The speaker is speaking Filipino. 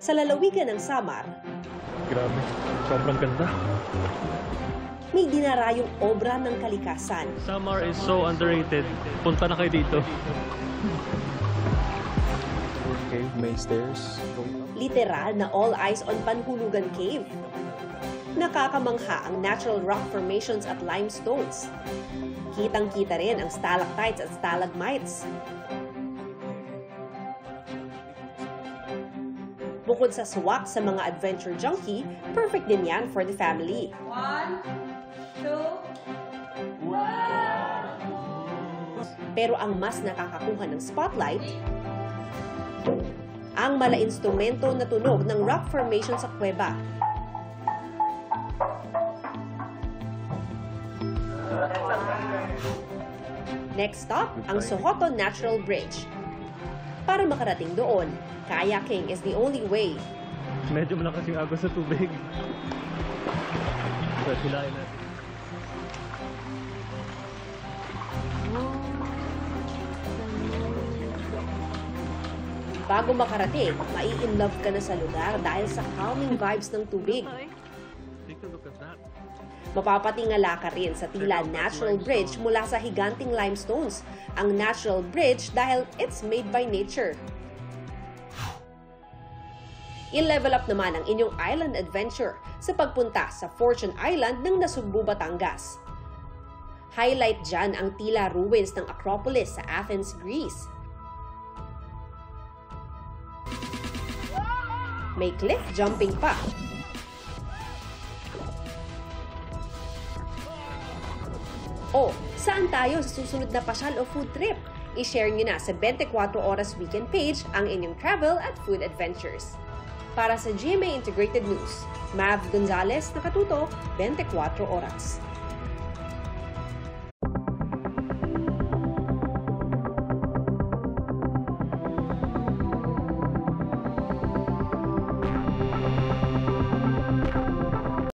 Sa lalawigan ng Samar, Grabe, sobrang ganda. may dinarayong obra ng kalikasan. Samar is so underrated. Punta na kayo dito. Okay, may stairs. Literal na all eyes on Panhulugan Cave. Nakakamangha ang natural rock formations at limestones. Kitang-kita rin ang stalactites at stalagmites. Bukod sa swak sa mga adventure junkie, perfect din yan for the family. 1, 2, Pero ang mas nakakakuha ng spotlight, ang mala-instrumento na tunog ng rock formation sa kuweba. Next stop, ang Sohoto Natural Bridge. Para makarating doon, kayaking is the only way. Medyo malakas yung agos sa tubig. So, hilahin natin. Bago makarating, mai-inlove ka na sa lugar dahil sa calming vibes ng tubig. Take a look at that. Mapapatingala ka rin sa tila natural bridge mula sa higanting limestones. Ang natural bridge dahil it's made by nature. I-level up naman ang inyong island adventure sa pagpunta sa Fortune Island ng Nasugbu, Batangas. Highlight dyan ang tila ruins ng Acropolis sa Athens, Greece. May cliff jumping pa. O, saan tayo sa susunod na pasyal o food trip? I-share nyo na sa 24 Oras Weekend page ang inyong travel at food adventures. Para sa GMA Integrated News, Mav Gonzalez, nakatutok, 24 Oras.